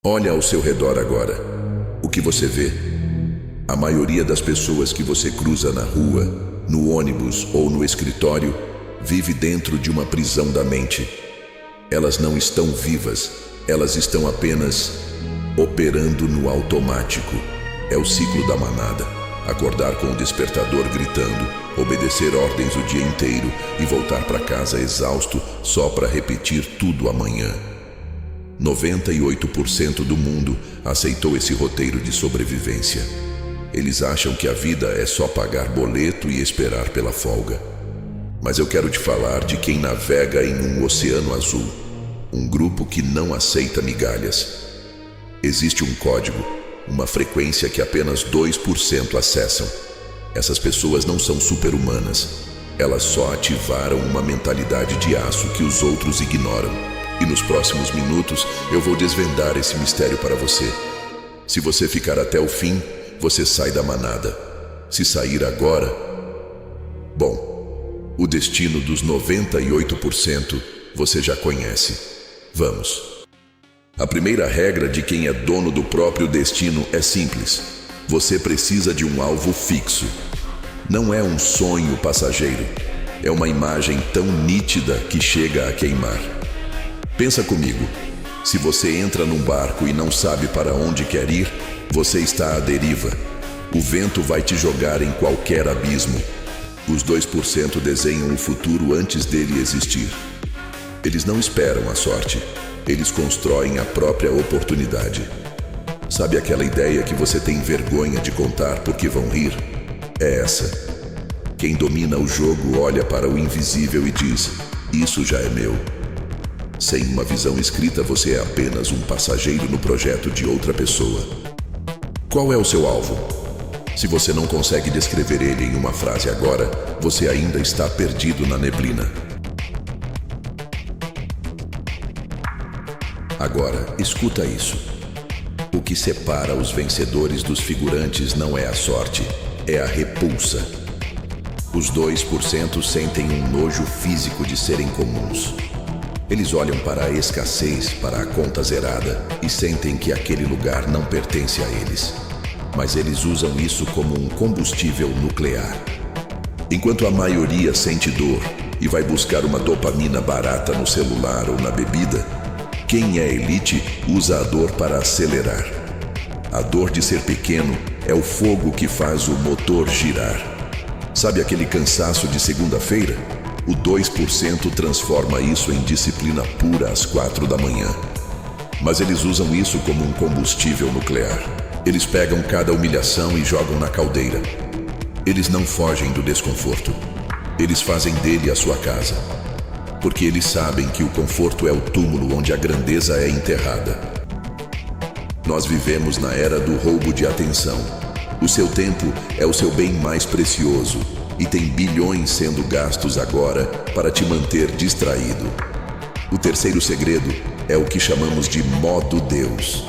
Olha ao seu redor agora. O que você vê? A maioria das pessoas que você cruza na rua, no ônibus ou no escritório, vive dentro de uma prisão da mente. Elas não estão vivas, elas estão apenas operando no automático. É o ciclo da manada. Acordar com o despertador gritando, obedecer ordens o dia inteiro e voltar para casa exausto só para repetir tudo amanhã. 98% do mundo aceitou esse roteiro de sobrevivência. Eles acham que a vida é só pagar boleto e esperar pela folga. Mas eu quero te falar de quem navega em um oceano azul, um grupo que não aceita migalhas. Existe um código, uma frequência que apenas 2% acessam. Essas pessoas não são super-humanas. Elas só ativaram uma mentalidade de aço que os outros ignoram. E nos próximos minutos eu vou desvendar esse mistério para você. Se você ficar até o fim, você sai da manada. Se sair agora, bom, o destino dos 98% você já conhece. Vamos. A primeira regra de quem é dono do próprio destino é simples. Você precisa de um alvo fixo. Não é um sonho passageiro. É uma imagem tão nítida que chega a queimar. Pensa comigo, se você entra num barco e não sabe para onde quer ir, você está à deriva. O vento vai te jogar em qualquer abismo. Os 2% desenham o futuro antes dele existir. Eles não esperam a sorte, eles constroem a própria oportunidade. Sabe aquela ideia que você tem vergonha de contar porque vão rir? É essa. Quem domina o jogo olha para o invisível e diz, isso já é meu. Sem uma visão escrita, você é apenas um passageiro no projeto de outra pessoa. Qual é o seu alvo? Se você não consegue descrever ele em uma frase agora, você ainda está perdido na neblina. Agora, escuta isso. O que separa os vencedores dos figurantes não é a sorte, é a repulsa. Os 2% sentem um nojo físico de serem comuns. Eles olham para a escassez, para a conta zerada e sentem que aquele lugar não pertence a eles. Mas eles usam isso como um combustível nuclear. Enquanto a maioria sente dor e vai buscar uma dopamina barata no celular ou na bebida, quem é elite usa a dor para acelerar. A dor de ser pequeno é o fogo que faz o motor girar. Sabe aquele cansaço de segunda-feira? O 2% transforma isso em disciplina pura às 4 da manhã. Mas eles usam isso como um combustível nuclear. Eles pegam cada humilhação e jogam na caldeira. Eles não fogem do desconforto. Eles fazem dele a sua casa. Porque eles sabem que o conforto é o túmulo onde a grandeza é enterrada. Nós vivemos na era do roubo de atenção. O seu tempo é o seu bem mais precioso. E tem bilhões sendo gastos agora para te manter distraído. O terceiro segredo é o que chamamos de modo Deus.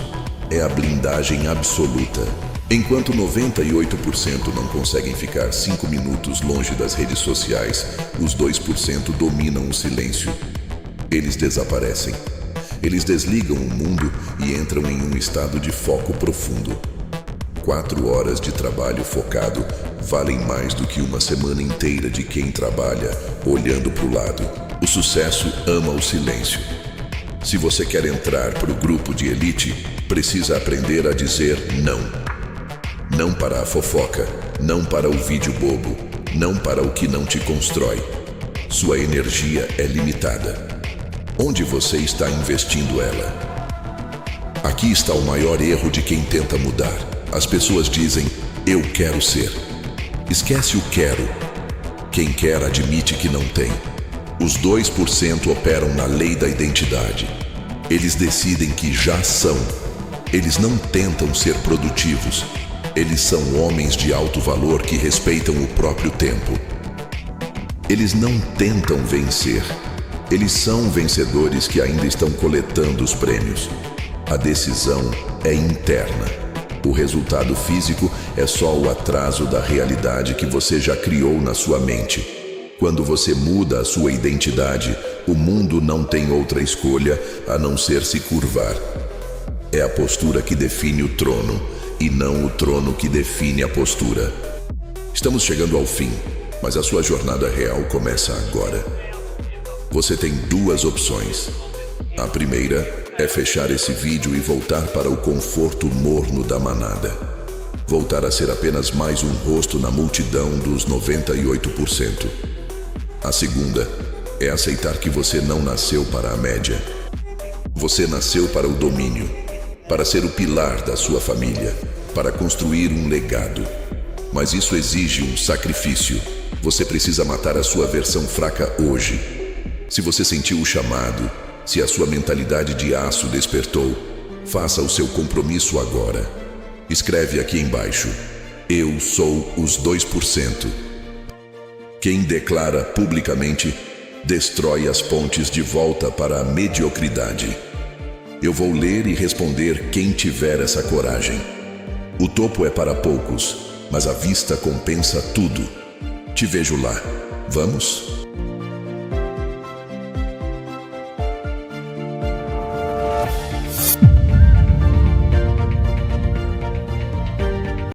É a blindagem absoluta. Enquanto 98% não conseguem ficar 5 minutos longe das redes sociais, os 2% dominam o silêncio. Eles desaparecem. Eles desligam o mundo e entram em um estado de foco profundo. 4 horas de trabalho focado valem mais do que uma semana inteira de quem trabalha olhando para o lado. O sucesso ama o silêncio. Se você quer entrar para o grupo de elite, precisa aprender a dizer não. Não para a fofoca, não para o vídeo bobo, não para o que não te constrói. Sua energia é limitada. Onde você está investindo ela? Aqui está o maior erro de quem tenta mudar. As pessoas dizem, eu quero ser. Esquece o quero. Quem quer admite que não tem. Os 2% operam na lei da identidade. Eles decidem que já são. Eles não tentam ser produtivos. Eles são homens de alto valor que respeitam o próprio tempo. Eles não tentam vencer. Eles são vencedores que ainda estão coletando os prêmios. A decisão é interna. O resultado físico é só o atraso da realidade que você já criou na sua mente. Quando você muda a sua identidade, o mundo não tem outra escolha a não ser se curvar. É a postura que define o trono, e não o trono que define a postura. Estamos chegando ao fim, mas a sua jornada real começa agora. Você tem duas opções. A primeira é fechar esse vídeo e voltar para o conforto morno da manada. Voltar a ser apenas mais um rosto na multidão dos 98%. A segunda é aceitar que você não nasceu para a média. Você nasceu para o domínio, para ser o pilar da sua família, para construir um legado. Mas isso exige um sacrifício. Você precisa matar a sua versão fraca hoje. Se você sentiu o chamado, se a sua mentalidade de aço despertou, faça o seu compromisso agora. Escreve aqui embaixo: eu sou os 2%. Quem declara publicamente destrói as pontes de volta para a mediocridade. Eu vou ler e responder quem tiver essa coragem. O topo é para poucos, mas a vista compensa tudo. Te vejo lá. Vamos?